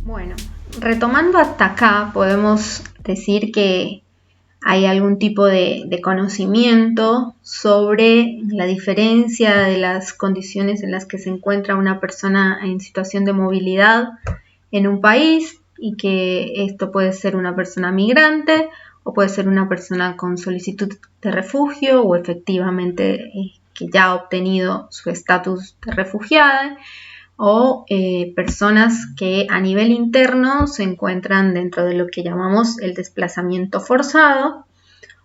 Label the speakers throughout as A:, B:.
A: Bueno, retomando hasta acá, podemos decir que hay algún tipo de conocimiento sobre la diferencia de las condiciones en las que se encuentra una persona en situación de movilidad en un país, y que esto puede ser una persona migrante o puede ser una persona con solicitud de refugio o efectivamente que ya ha obtenido su estatus de refugiada, o personas que a nivel interno se encuentran dentro de lo que llamamos el desplazamiento forzado,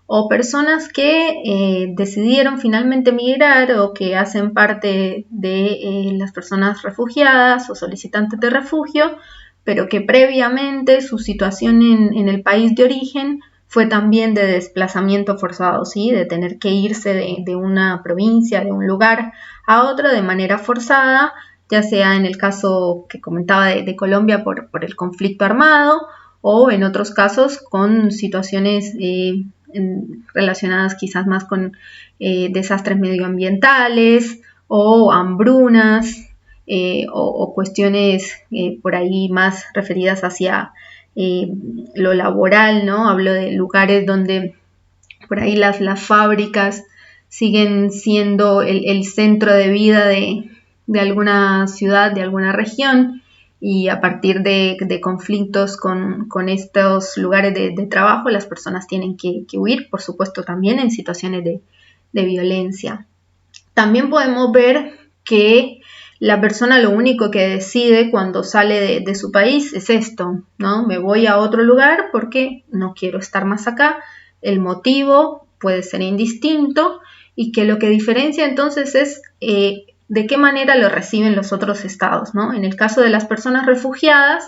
A: o personas que decidieron finalmente migrar o que hacen parte de las personas refugiadas o solicitantes de refugio, pero que previamente su situación en el país de origen fue también de desplazamiento forzado, ¿sí? De tener que irse de una provincia, de un lugar a otro de manera forzada, ya sea en el caso que comentaba de Colombia por el conflicto armado, o en otros casos con situaciones relacionadas quizás más con desastres medioambientales o hambrunas, o cuestiones por ahí más referidas hacia lo laboral, ¿no? Hablo de lugares donde por ahí las fábricas siguen siendo el centro de vida de alguna ciudad, de alguna región, y a partir de conflictos con estos lugares de trabajo, las personas tienen que huir, por supuesto también en situaciones de violencia. También podemos ver que la persona lo único que decide cuando sale de su país es esto, ¿no? Me voy a otro lugar porque no quiero estar más acá. El motivo puede ser indistinto, y que lo que diferencia entonces es de qué manera lo reciben los otros estados, ¿no? En el caso de las personas refugiadas,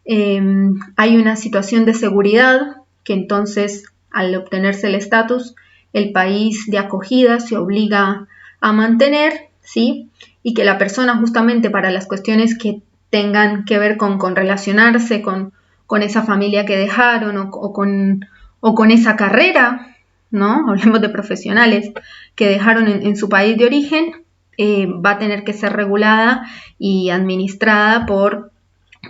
A: hay una situación de seguridad que entonces, al obtenerse el estatus, el país de acogida se obliga a mantener, ¿sí? Y que la persona, justamente para las cuestiones que tengan que ver con relacionarse con esa familia que dejaron, o con esa carrera, ¿no? Hablemos de profesionales que dejaron en su país de origen, va a tener que ser regulada y administrada por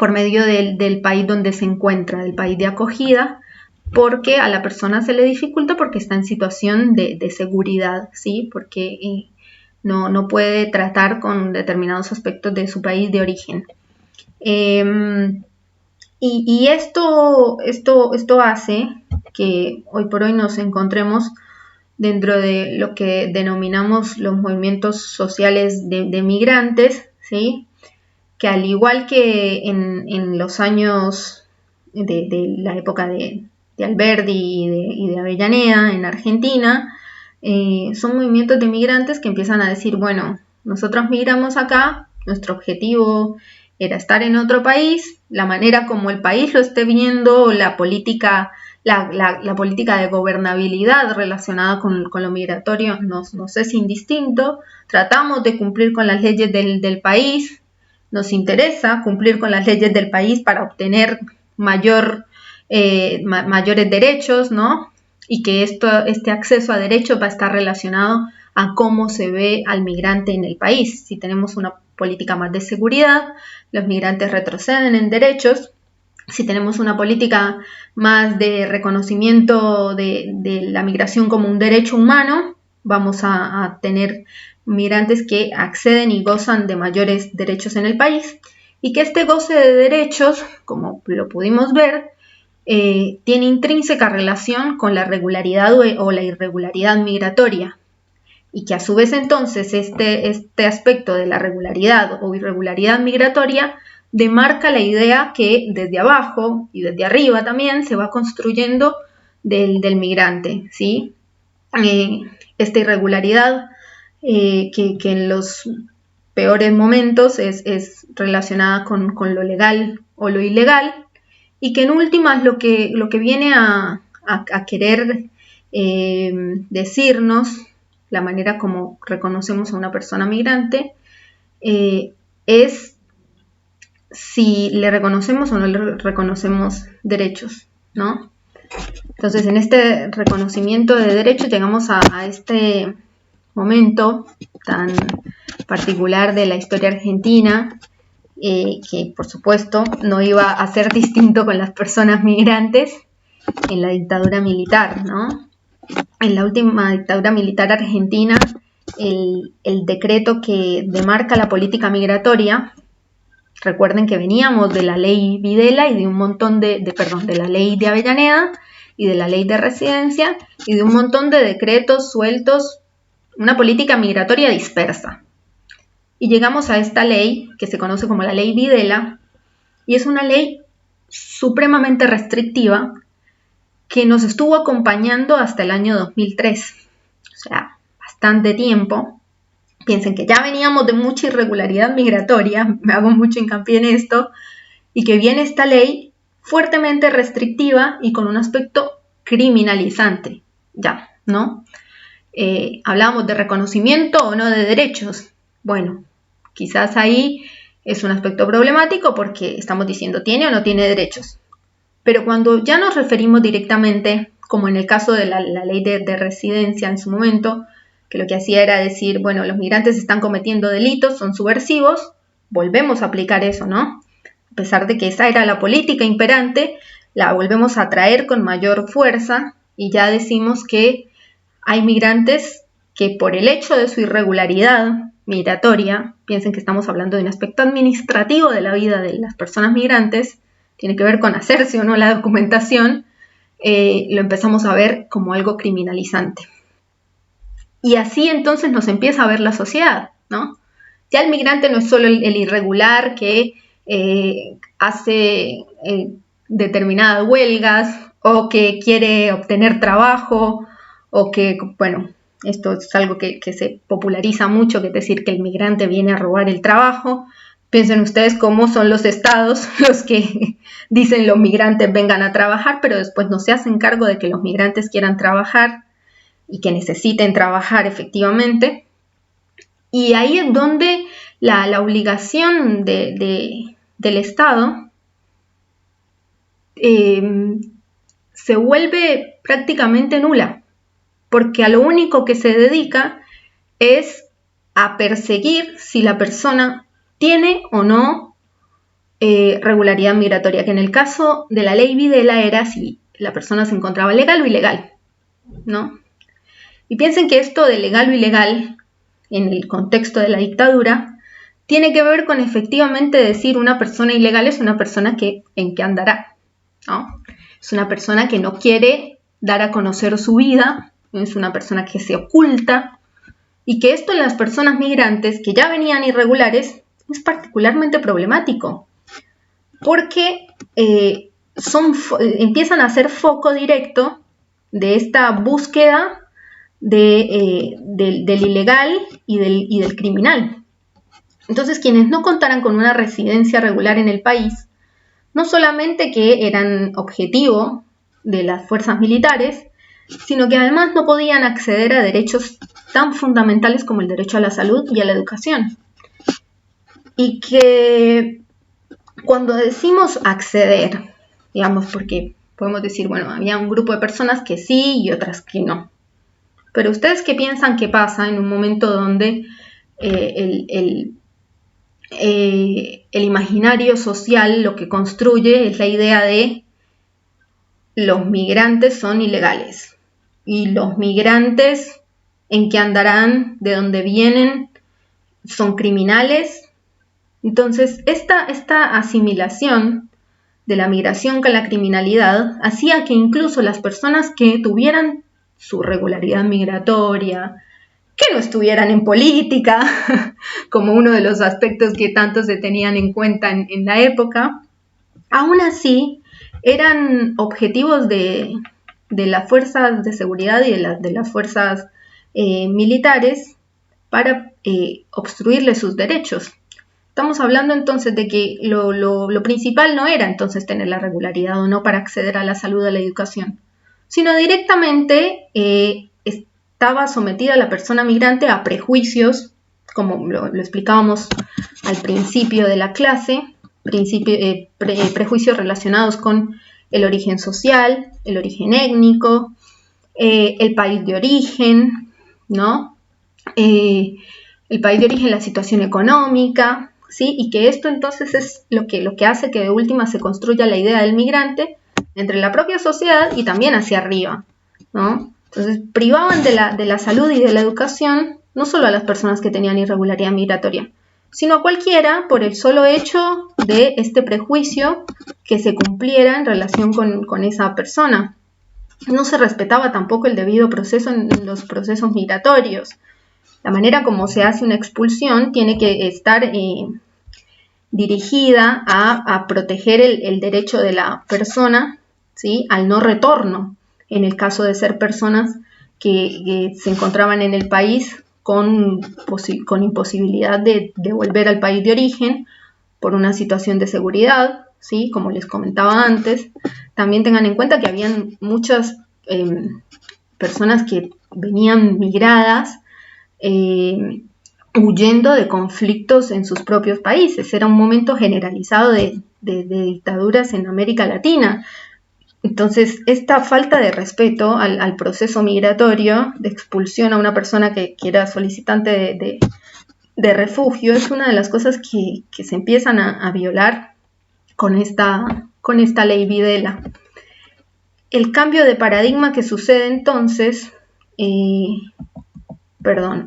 A: medio del país donde se encuentra, del país de acogida, porque a la persona se le dificulta porque está en situación de seguridad, ¿sí? Porque no puede tratar con determinados aspectos de su país de origen. Y esto hace que hoy por hoy nos encontremos dentro de lo que denominamos los movimientos sociales de migrantes, ¿sí? Que al igual que en los años de la época de Alberdi y de Avellaneda en Argentina, son movimientos de migrantes que empiezan a decir, bueno, nosotros migramos acá, nuestro objetivo era estar en otro país, la manera como el país lo esté viendo, la política de gobernabilidad relacionada con lo migratorio nos es indistinto, tratamos de cumplir con las leyes del país, nos interesa cumplir con las leyes del país para obtener mayores derechos, ¿no? Y que este acceso a derechos va a estar relacionado a cómo se ve al migrante en el país. Si tenemos una política más de seguridad, los migrantes retroceden en derechos. Si tenemos una política más de reconocimiento de la migración como un derecho humano, vamos a tener migrantes que acceden y gozan de mayores derechos en el país, y que este goce de derechos, como lo pudimos ver, tiene intrínseca relación con la regularidad o la irregularidad migratoria, y que a su vez entonces este aspecto de la regularidad o irregularidad migratoria demarca la idea que desde abajo y desde arriba también se va construyendo del migrante, ¿sí? Esta irregularidad que en los peores momentos es relacionada con lo legal o lo ilegal, y que en últimas lo que viene a querer decirnos, la manera como reconocemos a una persona migrante, es si le reconocemos o no le reconocemos derechos, ¿no? Entonces, en este reconocimiento de derechos llegamos a este momento tan particular de la historia argentina, que por supuesto no iba a ser distinto con las personas migrantes en la dictadura militar, ¿no? En la última dictadura militar argentina, el decreto que demarca la política migratoria, recuerden que veníamos de la ley Videla y de un montón de la ley de Avellaneda y de la ley de residencia y de un montón de decretos sueltos, una política migratoria dispersa. Y llegamos a esta ley que se conoce como la ley Videla, y es una ley supremamente restrictiva que nos estuvo acompañando hasta el año 2003, o sea, bastante tiempo. Piensen que ya veníamos de mucha irregularidad migratoria, me hago mucho hincapié en esto, y que viene esta ley fuertemente restrictiva y con un aspecto criminalizante, ya, ¿no? Hablábamos de reconocimiento o no de derechos. Bueno, quizás ahí es un aspecto problemático porque estamos diciendo tiene o no tiene derechos. Pero cuando ya nos referimos directamente, como en el caso de la ley de residencia en su momento, que lo que hacía era decir, bueno, los migrantes están cometiendo delitos, son subversivos, volvemos a aplicar eso, ¿no? A pesar de que esa era la política imperante, la volvemos a traer con mayor fuerza y ya decimos que hay migrantes que por el hecho de su irregularidad migratoria, piensen que estamos hablando de un aspecto administrativo de la vida de las personas migrantes, tiene que ver con hacerse o no la documentación, lo empezamos a ver como algo criminalizante. Y así entonces nos empieza a ver la sociedad, ¿no? Ya el migrante no es solo el irregular que hace determinadas huelgas o que quiere obtener trabajo o que, bueno, esto es algo que se populariza mucho, que es decir que el migrante viene a robar el trabajo. Piensen ustedes cómo son los estados los que dicen los migrantes vengan a trabajar, pero después no se hacen cargo de que los migrantes quieran trabajar y que necesiten trabajar efectivamente. Y ahí es donde la obligación del Estado se vuelve prácticamente nula, porque a lo único que se dedica es a perseguir si la persona tiene o no regularidad migratoria, que en el caso de la ley Videla era si la persona se encontraba legal o ilegal, ¿no? Y piensen que esto de legal o ilegal, en el contexto de la dictadura, tiene que ver con efectivamente decir una persona ilegal es una persona que en qué andará, ¿no? Es una persona que no quiere dar a conocer su vida, es una persona que se oculta, y que esto en las personas migrantes que ya venían irregulares es particularmente problemático, porque empiezan a ser foco directo de esta búsqueda del ilegal y del criminal. Entonces, quienes no contaran con una residencia regular en el país, no solamente que eran objetivo de las fuerzas militares, sino que además no podían acceder a derechos tan fundamentales como el derecho a la salud y a la educación. Y que cuando decimos acceder, digamos, porque podemos decir, bueno, había un grupo de personas que sí y otras que no. Pero ¿ustedes qué piensan que pasa en un momento donde el imaginario social lo que construye es la idea de los migrantes son ilegales y los migrantes en qué andarán, de dónde vienen, son criminales? Entonces, esta asimilación de la migración con la criminalidad hacía que incluso las personas que tuvieran su regularidad migratoria, que no estuvieran en política, como uno de los aspectos que tanto se tenían en cuenta en la época, aún así eran objetivos de las fuerzas de seguridad y de las fuerzas militares para obstruirles sus derechos. Estamos hablando entonces de que lo principal no era entonces tener la regularidad o no para acceder a la salud o a la educación, sino directamente estaba sometida la persona migrante a prejuicios, como lo explicábamos al principio de la clase, prejuicios relacionados con el origen social, el origen étnico, el país de origen, ¿no? El país de origen, la situación económica, ¿sí? Y que esto entonces es lo que hace que de última se construya la idea del migrante entre la propia sociedad y también hacia arriba, ¿no? Entonces privaban de la salud y de la educación no solo a las personas que tenían irregularidad migratoria, sino a cualquiera por el solo hecho de este prejuicio que se cumpliera en relación con esa persona. No se respetaba tampoco el debido proceso en los procesos migratorios. La manera como se hace una expulsión tiene que estar dirigida a proteger el derecho de la persona, ¿sí?, al no retorno, en el caso de ser personas que se encontraban en el país con imposibilidad de volver al país de origen por una situación de seguridad, ¿sí?, como les comentaba antes. También tengan en cuenta que habían muchas personas que venían migradas huyendo de conflictos en sus propios países. Era un momento generalizado de dictaduras en América Latina. Entonces, esta falta de respeto al proceso migratorio, de expulsión a una persona que era solicitante de refugio, es una de las cosas que se empiezan a violar con esta ley Videla. El cambio de paradigma que sucede entonces,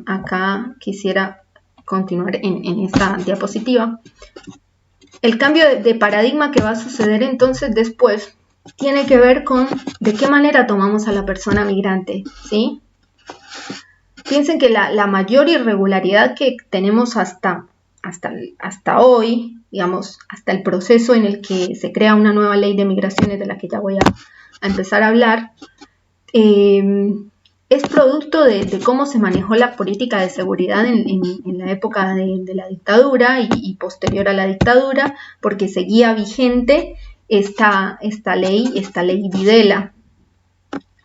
A: acá quisiera continuar en esta diapositiva. El cambio de paradigma que va a suceder entonces después tiene que ver con de qué manera tomamos a la persona migrante, ¿sí? Piensen que la mayor irregularidad que tenemos hasta hoy, digamos, hasta el proceso en el que se crea una nueva ley de migraciones, de la que ya voy a empezar a hablar, es producto de cómo se manejó la política de seguridad en la época de la dictadura y posterior a la dictadura, porque seguía vigente esta ley Videla.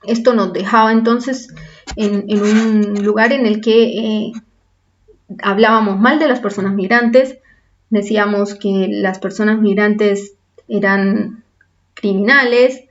A: Esto nos dejaba entonces en un lugar en el que hablábamos mal de las personas migrantes, decíamos que las personas migrantes eran criminales,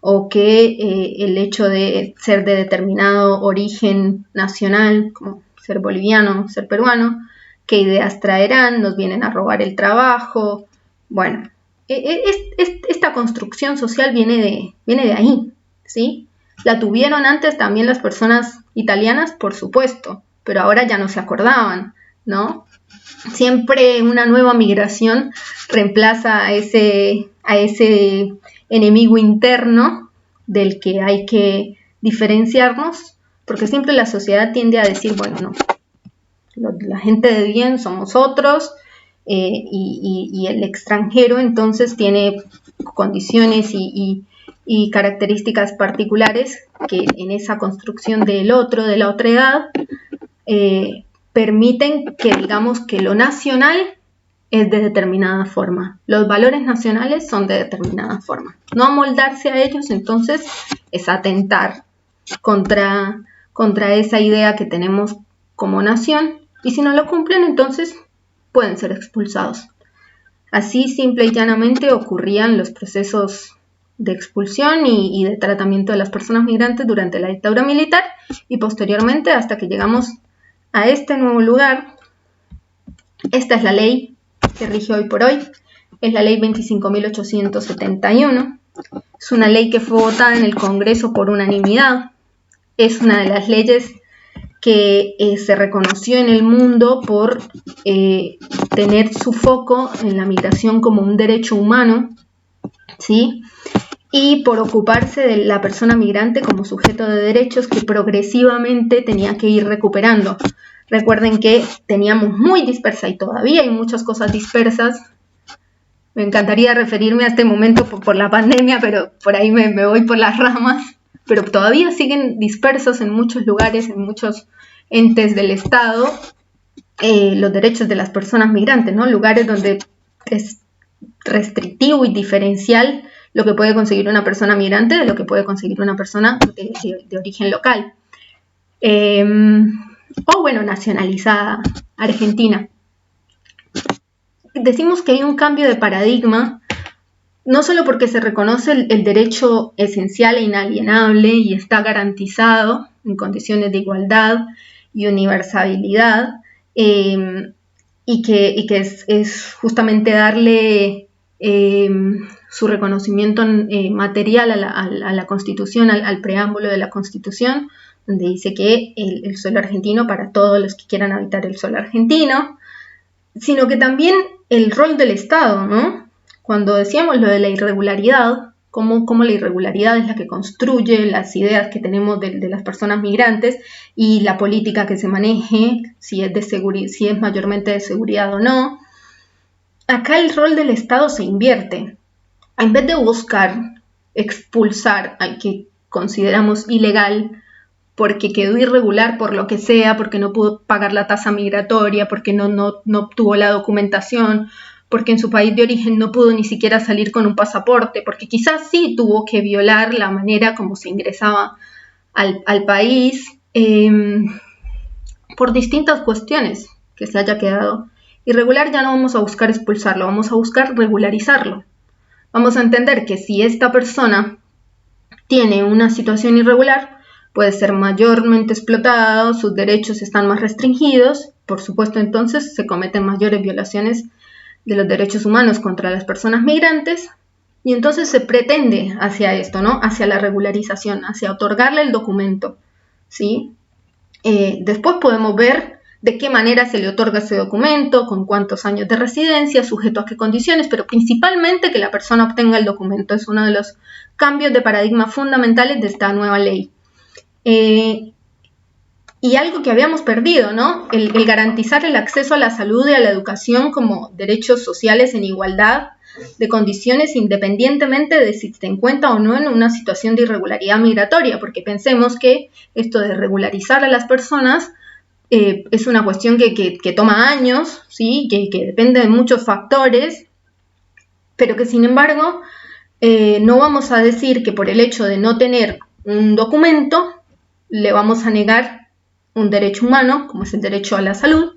A: o que el hecho de ser de determinado origen nacional, como ser boliviano, ser peruano, qué ideas traerán, nos vienen a robar el trabajo. Bueno, esta construcción social viene de ahí, ¿sí? La tuvieron antes también las personas italianas, por supuesto, pero ahora ya no se acordaban, ¿no? Siempre una nueva migración reemplaza a ese enemigo interno del que hay que diferenciarnos, porque siempre la sociedad tiende a decir, bueno, no, la gente de bien somos otros, y el extranjero entonces tiene condiciones y características particulares que en esa construcción del otro, de la otra edad, permiten que digamos que lo nacional es de determinada forma. Los valores nacionales son de determinada forma. No amoldarse a ellos, entonces, es atentar contra esa idea que tenemos como nación, y si no lo cumplen, entonces pueden ser expulsados. Así, simple y llanamente, ocurrían los procesos de expulsión y de tratamiento de las personas migrantes durante la dictadura militar y posteriormente hasta que llegamos a este nuevo lugar. Esta es la ley que rige hoy por hoy, es la ley 25.871. Es una ley que fue votada en el Congreso por unanimidad. Es una de las leyes que se reconoció en el mundo por tener su foco en la migración como un derecho humano, ¿sí?, y por ocuparse de la persona migrante como sujeto de derechos que progresivamente tenía que ir recuperando. Recuerden que teníamos muy dispersa, y todavía hay muchas cosas dispersas. Me encantaría referirme a este momento por la pandemia, pero por ahí me voy por las ramas. Pero todavía siguen dispersos en muchos lugares, en muchos entes del Estado, los derechos de las personas migrantes, ¿no? Lugares donde es restrictivo y diferencial lo que puede conseguir una persona migrante de lo que puede conseguir una persona de origen local. Nacionalizada, argentina. Decimos que hay un cambio de paradigma, no solo porque se reconoce el derecho esencial e inalienable y está garantizado en condiciones de igualdad y universalidad, que es justamente darle su reconocimiento material a la Constitución, al preámbulo de la Constitución, donde dice que el suelo argentino para todos los que quieran habitar el suelo argentino, sino que también el rol del Estado, ¿no? Cuando decíamos lo de la irregularidad, cómo la irregularidad es la que construye las ideas que tenemos de las personas migrantes y la política que se maneje, si es mayormente de seguridad o no. Acá el rol del Estado se invierte. En vez de buscar expulsar al que consideramos ilegal, porque quedó irregular por lo que sea, porque no pudo pagar la tasa migratoria, porque no obtuvo la documentación, porque en su país de origen no pudo ni siquiera salir con un pasaporte, porque quizás sí tuvo que violar la manera como se ingresaba al país, por distintas cuestiones que se haya quedado irregular. Ya no vamos a buscar expulsarlo, vamos a buscar regularizarlo. Vamos a entender que si esta persona tiene una situación irregular, puede ser mayormente explotado, sus derechos están más restringidos, por supuesto entonces se cometen mayores violaciones de los derechos humanos contra las personas migrantes, y entonces se pretende hacia esto, ¿no? Hacia la regularización, hacia otorgarle el documento, ¿sí? Después podemos ver de qué manera se le otorga ese documento, con cuántos años de residencia, sujeto a qué condiciones, pero principalmente que la persona obtenga el documento. Es uno de los cambios de paradigma fundamentales de esta nueva ley. Y algo que habíamos perdido, ¿no? El garantizar el acceso a la salud y a la educación como derechos sociales en igualdad de condiciones, independientemente de si se encuentra o no en una situación de irregularidad migratoria, porque pensemos que esto de regularizar a las personas es una cuestión que toma años, ¿sí? Que depende de muchos factores, pero que sin embargo no vamos a decir que por el hecho de no tener un documento le vamos a negar un derecho humano, como es el derecho a la salud,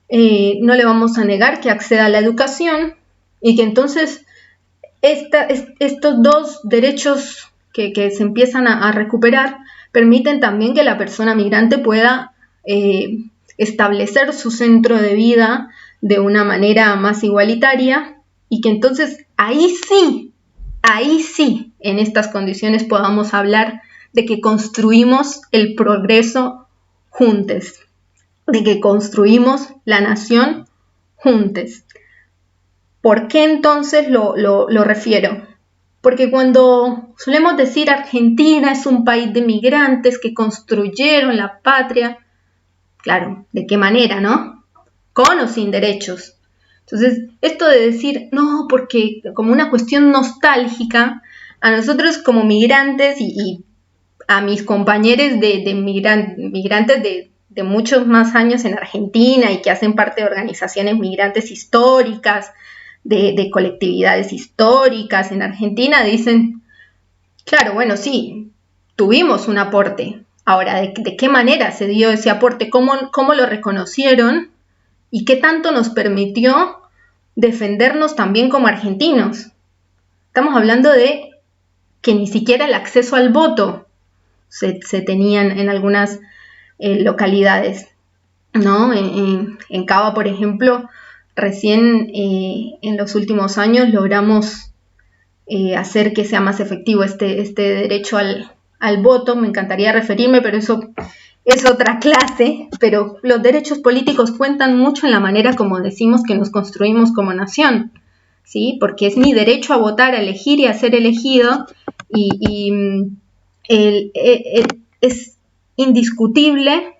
A: no le vamos a negar que acceda a la educación, y que entonces estos dos derechos que se empiezan a recuperar permiten también que la persona migrante pueda establecer su centro de vida de una manera más igualitaria, y que entonces ahí sí, en estas condiciones podamos hablar de que construimos el progreso juntos, de que construimos la nación juntos. ¿Por qué entonces lo refiero? Porque cuando solemos decir Argentina es un país de migrantes que construyeron la patria, claro, ¿de qué manera, no? Con o sin derechos. Entonces, esto de decir, no, porque como una cuestión nostálgica, a nosotros como migrantes y a mis compañeros de migrantes de muchos más años en Argentina y que hacen parte de organizaciones migrantes históricas, de colectividades históricas en Argentina, dicen, claro, bueno, sí, tuvimos un aporte. Ahora, ¿de qué manera se dio ese aporte? ¿Cómo lo reconocieron? ¿Y qué tanto nos permitió defendernos también como argentinos? Estamos hablando de que ni siquiera el acceso al voto se tenían en algunas localidades, ¿no? En Cava, por ejemplo, recién en los últimos años logramos hacer que sea más efectivo este derecho al voto. Me encantaría referirme, pero eso es otra clase. Pero los derechos políticos cuentan mucho en la manera como decimos que nos construimos como nación, ¿sí? Porque es mi derecho a votar, a elegir y a ser elegido, y es indiscutible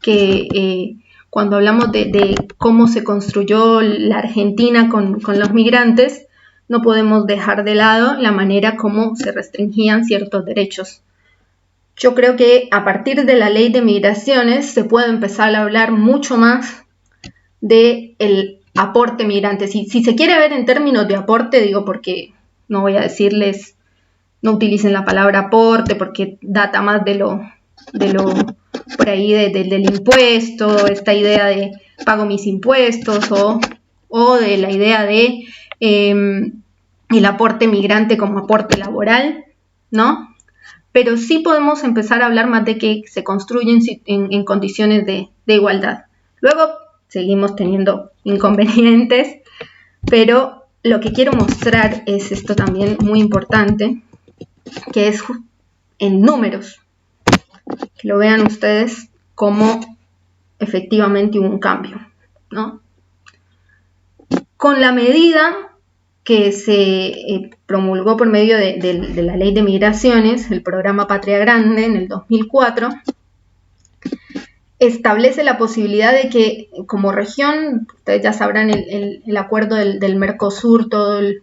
A: que cuando hablamos de cómo se construyó la Argentina con los migrantes, no podemos dejar de lado la manera como se restringían ciertos derechos. Yo creo que a partir de la ley de migraciones se puede empezar a hablar mucho más del aporte migrante. Si se quiere ver en términos de aporte, digo, porque no voy a decirles no utilicen la palabra aporte porque data más de lo por ahí del impuesto, esta idea de pago mis impuestos, o de la idea de el aporte migrante como aporte laboral, ¿no? Pero sí podemos empezar a hablar más de que se construyen en condiciones de igualdad. Luego, seguimos teniendo inconvenientes, pero lo que quiero mostrar es esto también muy importante, que es en números, que lo vean ustedes cómo efectivamente hubo un cambio, ¿no? Con la medida que se promulgó por medio de la Ley de Migraciones, el programa Patria Grande en el 2004, establece la posibilidad de que como región, ustedes ya sabrán el acuerdo del Mercosur, todos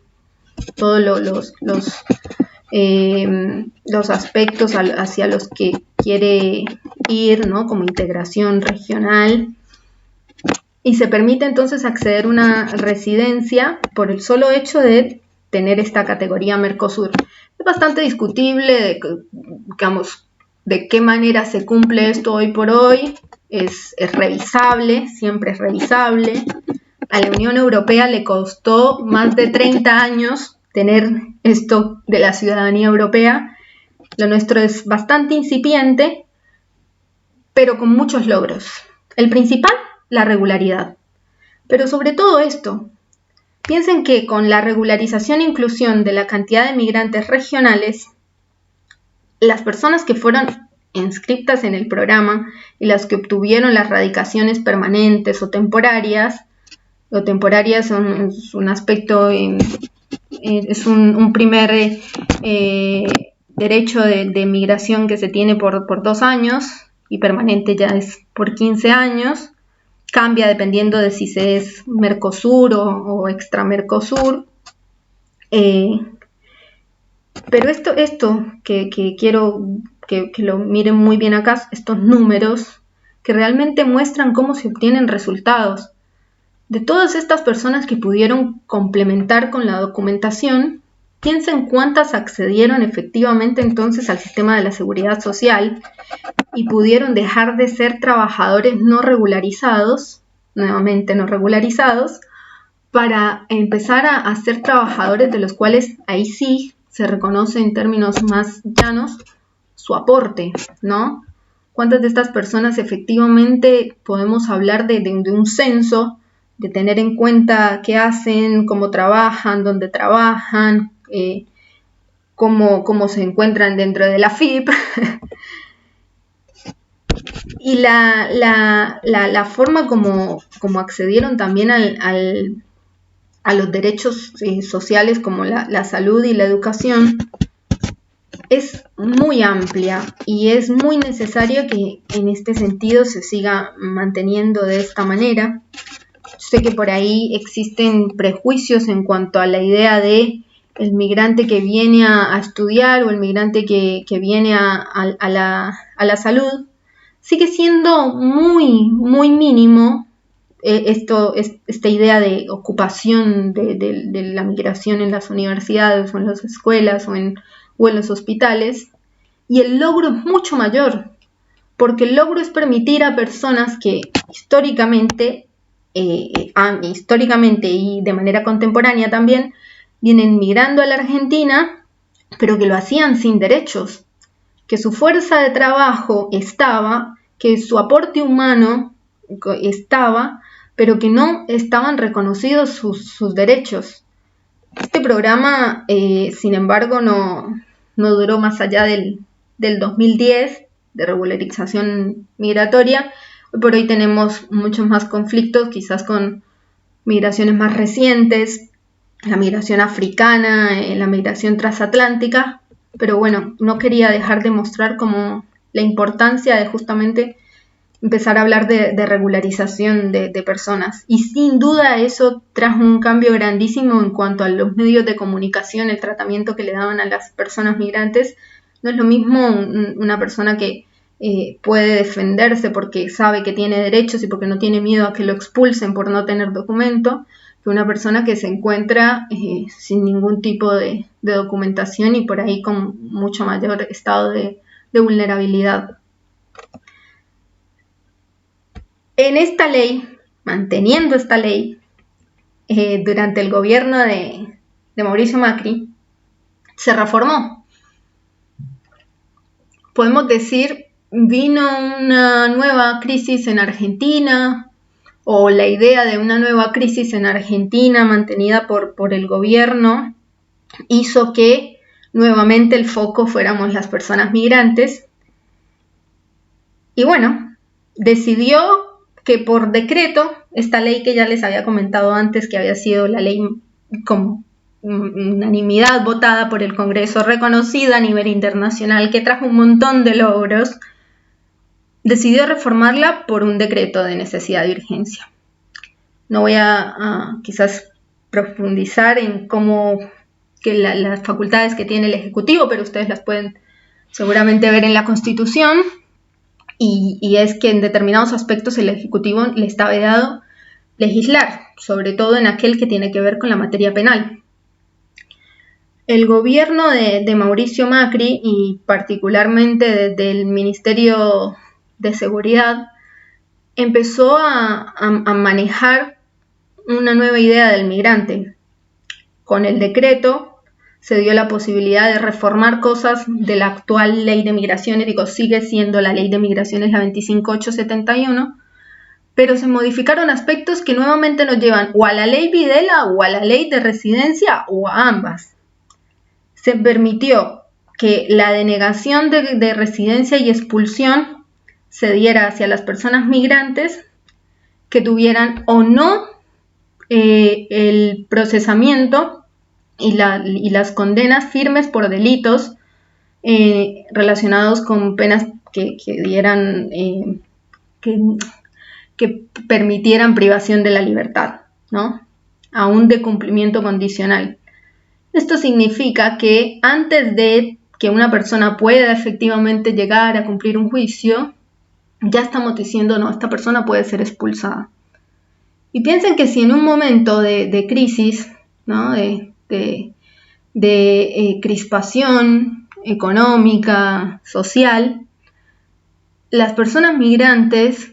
A: los aspectos hacia los que quiere ir, ¿no? Como integración regional, y se permite entonces acceder a una residencia por el solo hecho de tener esta categoría Mercosur. Es bastante discutible, digamos, de qué manera se cumple esto hoy por hoy. Es revisable, siempre es revisable. A la Unión Europea le costó más de 30 años tener esto de la ciudadanía europea. Lo nuestro es bastante incipiente, pero con muchos logros. El principal, la regularidad. Pero sobre todo esto, piensen que con la regularización e inclusión de la cantidad de migrantes regionales, las personas que fueron inscritas en el programa y las que obtuvieron las radicaciones permanentes o temporarias es un aspecto, es un primer derecho de migración que se tiene por 2 años y permanente ya es por 15 años. Cambia dependiendo de si se es Mercosur o extra Mercosur. Pero esto que quiero que lo miren muy bien acá, estos números que realmente muestran cómo se obtienen resultados. De todas estas personas que pudieron complementar con la documentación, piensen cuántas accedieron efectivamente entonces al sistema de la seguridad social y pudieron dejar de ser trabajadores no regularizados, nuevamente no regularizados, para empezar a ser trabajadores de los cuales ahí sí se reconoce en términos más llanos su aporte, ¿no? ¿Cuántas de estas personas efectivamente podemos hablar de un censo, de tener en cuenta qué hacen, cómo trabajan, dónde trabajan, cómo se encuentran dentro de la FIP? Y la forma como accedieron también a los derechos sociales como la salud y la educación es muy amplia y es muy necesario que en este sentido se siga manteniendo de esta manera. Sé que por ahí existen prejuicios en cuanto a la idea de el migrante que viene a estudiar o el migrante que viene a la salud. Sigue siendo muy, muy mínimo esta idea de ocupación de la migración en las universidades o en las escuelas o en los hospitales, y el logro es mucho mayor, porque el logro es permitir a personas que históricamente y de manera contemporánea también vienen migrando a la Argentina, pero que lo hacían sin derechos, que su fuerza de trabajo estaba, que su aporte humano estaba, pero que no estaban reconocidos sus derechos. Este programa, sin embargo, no duró más allá del 2010 de regularización migratoria. Hoy por hoy tenemos muchos más conflictos, quizás con migraciones más recientes, la migración africana, la migración transatlántica, pero bueno, no quería dejar de mostrar como la importancia de justamente empezar a hablar de regularización de personas. Y sin duda eso trajo un cambio grandísimo en cuanto a los medios de comunicación, el tratamiento que le daban a las personas migrantes. No es lo mismo una persona que puede defenderse porque sabe que tiene derechos y porque no tiene miedo a que lo expulsen por no tener documento, que una persona que se encuentra sin ningún tipo de documentación y por ahí con mucho mayor estado de vulnerabilidad. En esta ley, manteniendo esta ley, durante el gobierno de Mauricio Macri, se reformó. Podemos decir, vino una nueva crisis en Argentina, o la idea de una nueva crisis en Argentina mantenida por el gobierno hizo que nuevamente el foco fuéramos las personas migrantes. Y bueno, decidió que por decreto, esta ley que ya les había comentado antes, que había sido la ley con unanimidad votada por el Congreso, reconocida a nivel internacional, que trajo un montón de logros, decidió reformarla por un decreto de necesidad de urgencia. No voy a quizás profundizar en cómo que las facultades que tiene el Ejecutivo, pero ustedes las pueden seguramente ver en la Constitución, y es que en determinados aspectos el Ejecutivo le está vedado legislar, sobre todo en aquel que tiene que ver con la materia penal. El gobierno de Mauricio Macri, y particularmente desde el Ministerio de Seguridad, empezó a manejar una nueva idea del migrante. Con el decreto se dio la posibilidad de reformar cosas de la actual ley de migraciones, sigue siendo la ley de migraciones la 25871, pero se modificaron aspectos que nuevamente nos llevan o a la ley Videla o a la ley de residencia o a ambas. Se permitió que la denegación de residencia y expulsión se diera hacia las personas migrantes que tuvieran o no el procesamiento y las condenas firmes por delitos relacionados con penas que dieran que permitieran privación de la libertad, ¿no? Aún de cumplimiento condicional. Esto significa que antes de que una persona pueda efectivamente llegar a cumplir un juicio, ya estamos diciendo, no, esta persona puede ser expulsada. Y piensen que si en un momento de crisis, ¿no? de crispación económica, social, las personas migrantes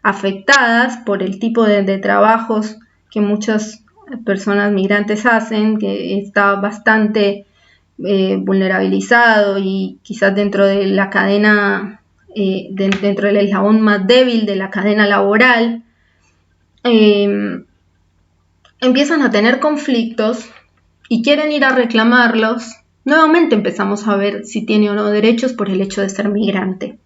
A: afectadas por el tipo de trabajos que muchas personas migrantes hacen, que está bastante vulnerabilizado y quizás dentro de la cadena, dentro del eslabón más débil de la cadena laboral, empiezan a tener conflictos y quieren ir a reclamarlos. Nuevamente empezamos a ver si tiene o no derechos por el hecho de ser migrante.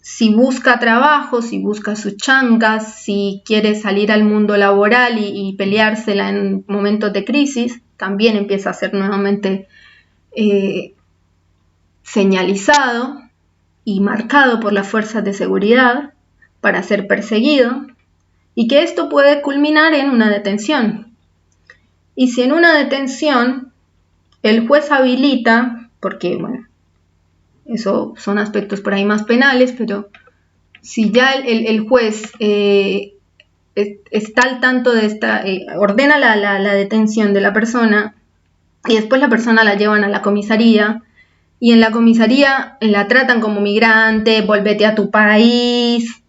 A: Si busca trabajo, si busca sus chancas, si quiere salir al mundo laboral y peleársela en momentos de crisis, también empieza a ser nuevamente señalizado y marcado por las fuerzas de seguridad para ser perseguido, y que esto puede culminar en una detención. Y si en una detención el juez habilita, porque bueno, eso son aspectos por ahí más penales, pero si ya el juez está al tanto de esta, ordena la detención de la persona, y después la persona la llevan a la comisaría, y en la comisaría la tratan como migrante, volvete a tu país,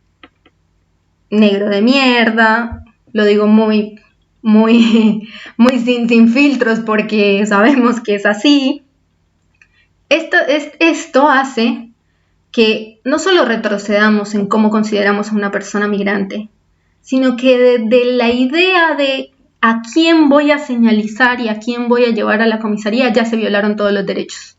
A: negro de mierda, lo digo muy sin filtros porque sabemos que es así. Esto hace que no solo retrocedamos en cómo consideramos a una persona migrante, sino que de la idea de a quién voy a señalizar y a quién voy a llevar a la comisaría ya se violaron todos los derechos.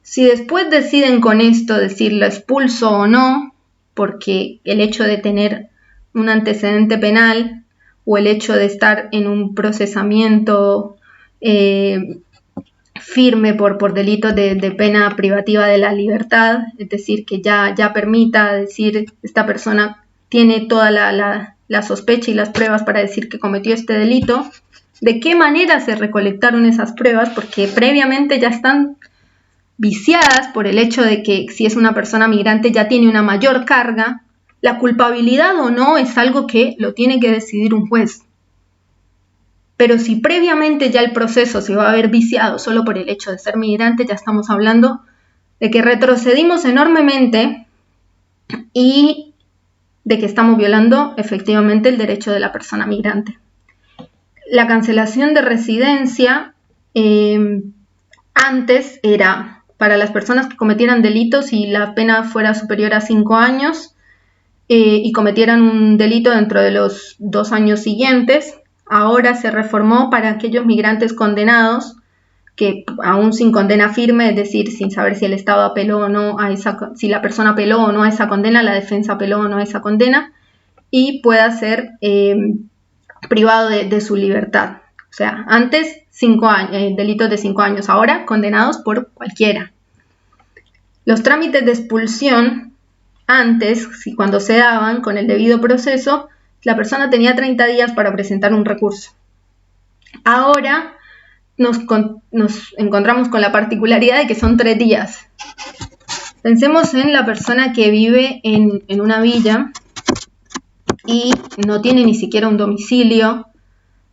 A: Si después deciden con esto decir lo expulso o no, porque el hecho de tener un antecedente penal o el hecho de estar en un procesamiento firme por delitos de pena privativa de la libertad, es decir, que ya permita decir esta persona tiene toda la sospecha y las pruebas para decir que cometió este delito, ¿de qué manera se recolectaron esas pruebas? Porque previamente ya están viciadas por el hecho de que si es una persona migrante ya tiene una mayor carga. La culpabilidad o no es algo que lo tiene que decidir un juez. Pero si previamente ya el proceso se va a ver viciado solo por el hecho de ser migrante, ya estamos hablando de que retrocedimos enormemente y de que estamos violando efectivamente el derecho de la persona migrante. La cancelación de residencia antes era para las personas que cometieran delitos y la pena fuera superior a 5 años, y cometieran un delito dentro de los 2 años siguientes. Ahora se reformó para aquellos migrantes condenados que aún sin condena firme, es decir, sin saber si el Estado apeló o no a si la persona apeló o no a esa condena, la defensa apeló o no a esa condena, y pueda ser privado de su libertad. O sea, antes 5 años, delitos de 5 años, ahora condenados por cualquiera. Los trámites de expulsión, antes, cuando se daban con el debido proceso, la persona tenía 30 días para presentar un recurso. Ahora nos encontramos con la particularidad de que son 3 días. Pensemos en la persona que vive en una villa y no tiene ni siquiera un domicilio,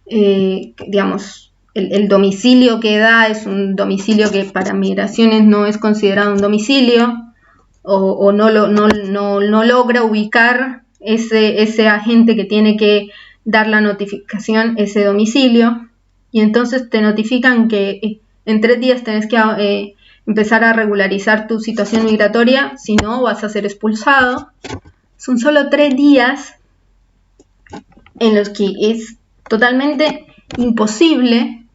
A: digamos, el domicilio que da es un domicilio que para migraciones no es considerado un domicilio, o no logra ubicar ese agente que tiene que dar la notificación ese domicilio, y entonces te notifican que en 3 días tenés que empezar a regularizar tu situación migratoria, si no vas a ser expulsado. Son solo 3 días en los que es totalmente imposible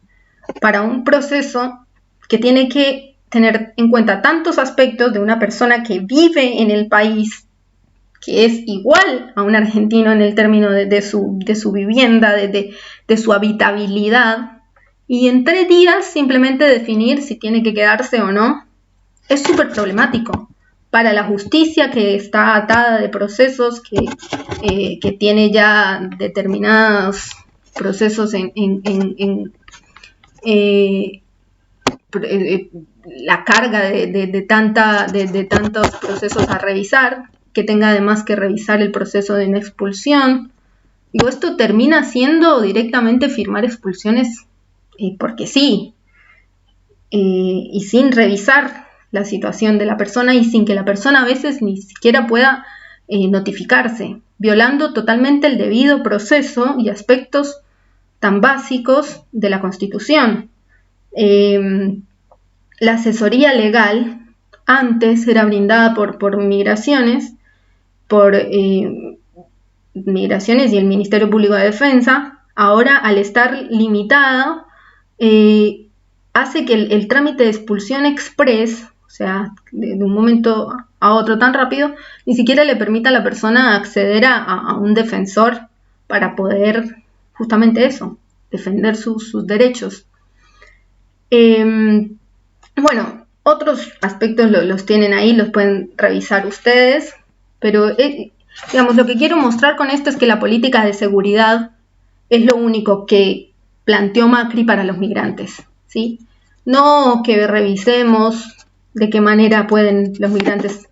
A: para un proceso que tiene que tener en cuenta tantos aspectos de una persona que vive en el país, que es igual a un argentino en el término de su vivienda, de su habitabilidad, y en 3 días simplemente definir si tiene que quedarse o no, es súper problemático para la justicia, que está atada de procesos, que tiene ya determinados procesos la carga de tantos procesos a revisar, que tenga además que revisar el proceso de una expulsión. Digo, esto termina siendo directamente firmar expulsiones porque sí, y sin revisar la situación de la persona y sin que la persona a veces ni siquiera pueda notificarse, violando totalmente el debido proceso y aspectos tan básicos de la Constitución. La asesoría legal antes era brindada por migraciones, migraciones y el Ministerio Público de Defensa. Ahora, al estar limitada, hace que el trámite de expulsión express, o sea, de un momento a otro tan rápido, ni siquiera le permita a la persona acceder a un defensor para poder justamente eso, defender sus derechos. Bueno, otros aspectos los tienen ahí, los pueden revisar ustedes, pero digamos, lo que quiero mostrar con esto es que la política de seguridad es lo único que planteó Macri para los migrantes, ¿sí? No que revisemos de qué manera pueden los migrantes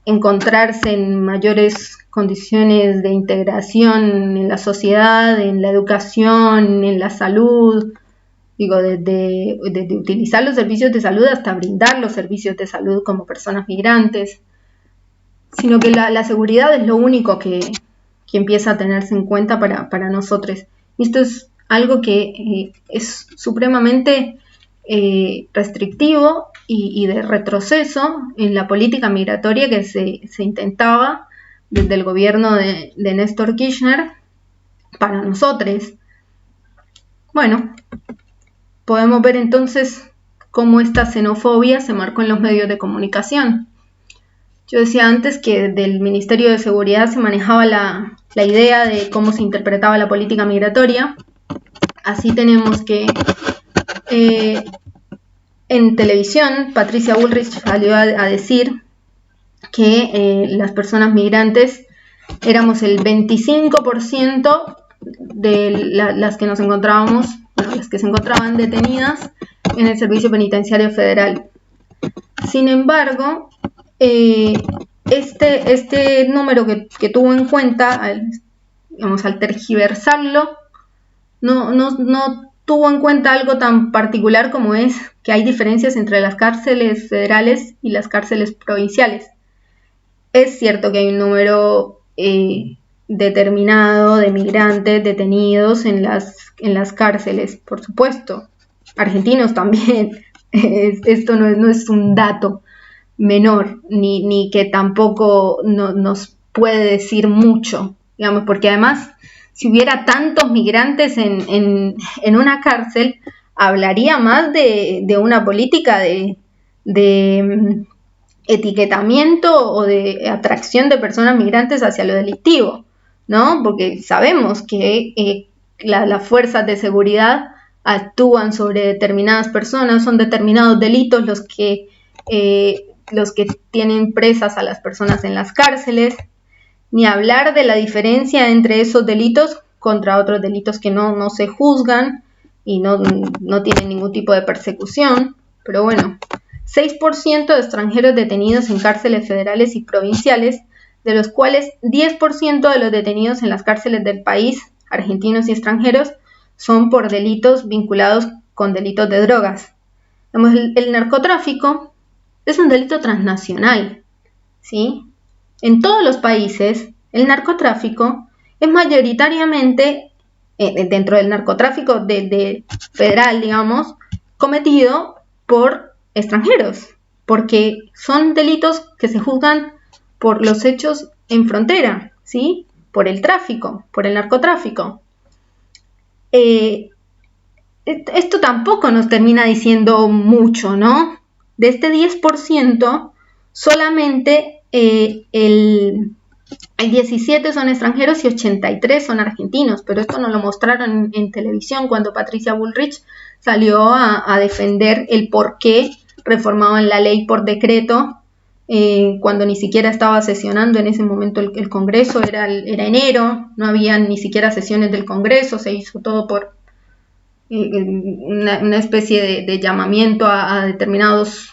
A: encontrarse en mayores condiciones de integración en la sociedad, en la educación, en la salud, digo, de utilizar los servicios de salud hasta brindar los servicios de salud como personas migrantes, sino que la seguridad es lo único que empieza a tenerse en cuenta para nosotros. Y esto es algo que es supremamente restrictivo y de retroceso en la política migratoria que se intentaba desde el gobierno de Néstor Kirchner para nosotros. Bueno, podemos ver entonces cómo esta xenofobia se marcó en los medios de comunicación. Yo decía antes que del Ministerio de Seguridad se manejaba la idea de cómo se interpretaba la política migratoria. Así tenemos que en televisión Patricia Bullrich salió a decir que las personas migrantes éramos el 25% de las que nos encontrábamos, las que se encontraban detenidas en el Servicio Penitenciario Federal. Sin embargo, este número que tuvo en cuenta, al tergiversarlo, no tuvo en cuenta algo tan particular como es que hay diferencias entre las cárceles federales y las cárceles provinciales. Es cierto que hay un número determinado de migrantes detenidos en las cárceles, por supuesto, argentinos también, esto no es un dato, menor, ni que tampoco nos puede decir mucho, digamos, porque además, si hubiera tantos migrantes en una cárcel, hablaría más de una política de etiquetamiento o de atracción de personas migrantes hacia lo delictivo, ¿no? Porque sabemos que las fuerzas de seguridad actúan sobre determinadas personas, son determinados delitos los que tienen presas a las personas en las cárceles, ni hablar de la diferencia entre esos delitos contra otros delitos que no se juzgan y no tienen ningún tipo de persecución, pero bueno, 6% de extranjeros detenidos en cárceles federales y provinciales, de los cuales 10% de los detenidos en las cárceles del país, argentinos y extranjeros, son por delitos vinculados con delitos de drogas. El narcotráfico es un delito transnacional, ¿sí? En todos los países, el narcotráfico es mayoritariamente, dentro del narcotráfico federal, digamos, cometido por extranjeros, porque son delitos que se juzgan por los hechos en frontera, ¿sí? Por el tráfico, por el narcotráfico. Esto tampoco nos termina diciendo mucho, ¿no? De este 10%, solamente el 17 son extranjeros y 83 son argentinos, pero esto nos lo mostraron en televisión cuando Patricia Bullrich salió a defender el por qué reformaban la ley por decreto, cuando ni siquiera estaba sesionando en ese momento el Congreso, era enero, no había ni siquiera sesiones del Congreso, se hizo todo por una especie de llamamiento a determinados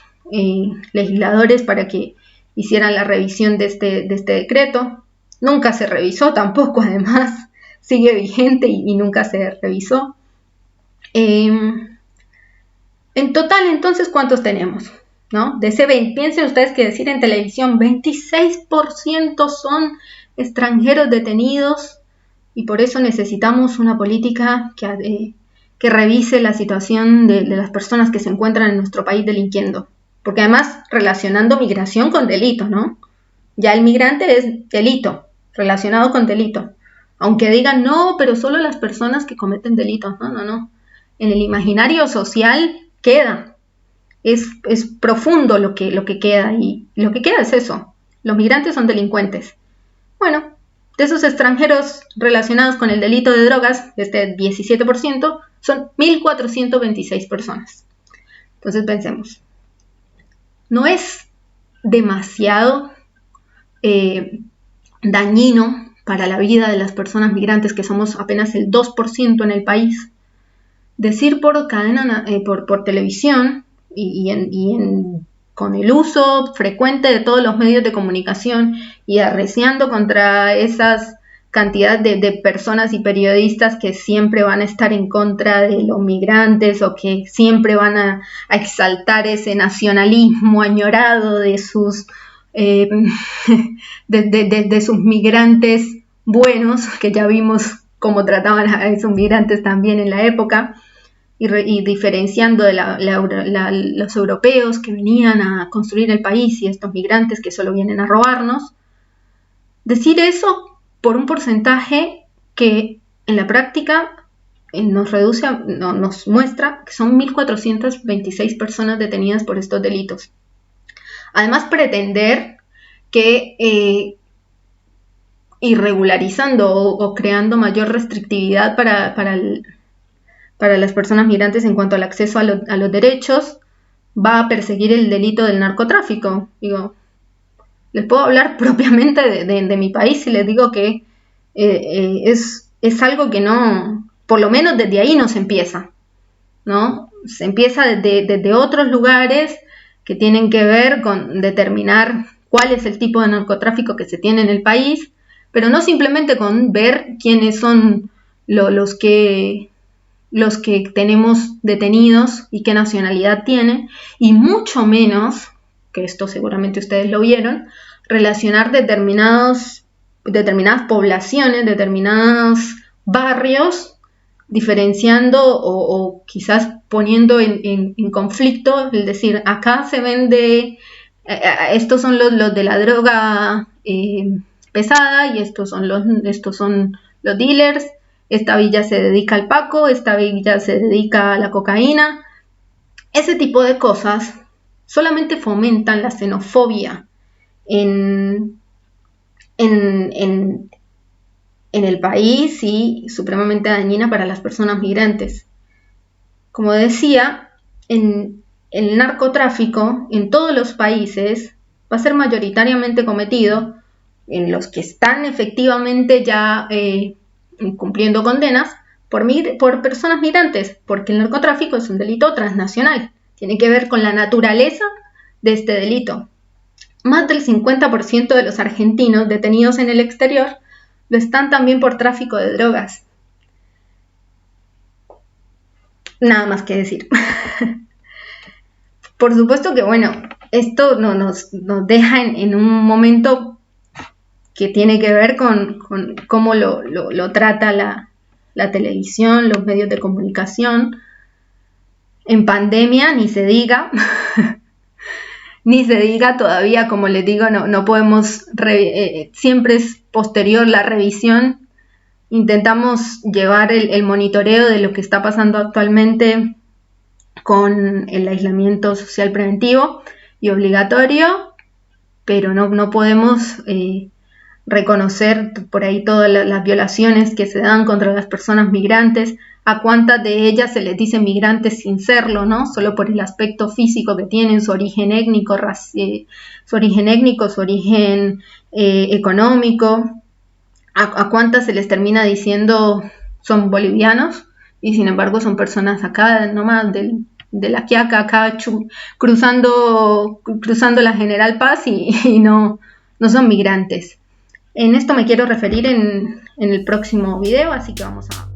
A: legisladores para que hicieran la revisión de este decreto. Nunca se revisó tampoco, además, sigue vigente y nunca se revisó. En total, entonces, ¿cuántos tenemos? ¿No? De ese 20, piensen ustedes que decir en televisión, 26% son extranjeros detenidos y por eso necesitamos una política que revise la situación de las personas que se encuentran en nuestro país delinquiendo. Porque además, relacionando migración con delito, ¿no? Ya el migrante es delito, relacionado con delito. Aunque digan, no, pero solo las personas que cometen delitos. No. En el imaginario social queda. Es profundo lo que queda y lo que queda es eso. Los migrantes son delincuentes. Bueno, de esos extranjeros relacionados con el delito de drogas, este 17%, son 1.426 personas. Entonces pensemos, no es demasiado dañino para la vida de las personas migrantes, que somos apenas el 2% en el país, decir por cadena, por televisión con el uso frecuente de todos los medios de comunicación y arreciando contra esas cantidad de personas y periodistas que siempre van a estar en contra de los migrantes o que siempre van a exaltar ese nacionalismo añorado de sus de sus migrantes buenos, que ya vimos cómo trataban a esos migrantes también en la época, y diferenciando de los europeos que venían a construir el país y estos migrantes que solo vienen a robarnos. Decir eso por un porcentaje que en la práctica nos muestra que son 1.426 personas detenidas por estos delitos. Además, pretender que irregularizando o creando mayor restrictividad para las personas migrantes en cuanto al acceso a los derechos, va a perseguir el delito del narcotráfico. Digo, les puedo hablar propiamente de mi país y les digo que es algo que no, por lo menos desde ahí no se empieza, ¿no? Se empieza desde otros lugares que tienen que ver con determinar cuál es el tipo de narcotráfico que se tiene en el país, pero no simplemente con ver quiénes son los que tenemos detenidos y qué nacionalidad tienen, y mucho menos, que esto seguramente ustedes lo vieron, relacionar determinadas poblaciones, determinados barrios, diferenciando o quizás poniendo en conflicto, es decir, acá se vende estos son los de la droga pesada y estos son los dealers. Esta villa se dedica al paco, esta villa se dedica a la cocaína. Ese tipo de cosas solamente fomentan la xenofobia en el país y supremamente dañina para las personas migrantes. Como decía, en el narcotráfico en todos los países va a ser mayoritariamente cometido en los que están efectivamente ya cumpliendo condenas por personas migrantes, porque el narcotráfico es un delito transnacional, tiene que ver con la naturaleza de este delito. Más del 50% de los argentinos detenidos en el exterior lo están también por tráfico de drogas. Nada más que decir. Por supuesto que, bueno, esto nos deja en un momento que tiene que ver con cómo lo trata la televisión, los medios de comunicación. En pandemia, ni se diga, ni se diga todavía, como les digo, no podemos, siempre es posterior la revisión. Intentamos llevar el monitoreo de lo que está pasando actualmente con el aislamiento social preventivo y obligatorio, pero no podemos reconocer por ahí todas las violaciones que se dan contra las personas migrantes, a cuántas de ellas se les dice migrantes sin serlo, ¿no? Solo por el aspecto físico que tienen, su origen étnico, su origen económico, a cuántas se les termina diciendo son bolivianos y sin embargo son personas acá nomás de la Quiaca, acá cruzando la General Paz y no son migrantes. En esto me quiero referir en el próximo video, así que vamos a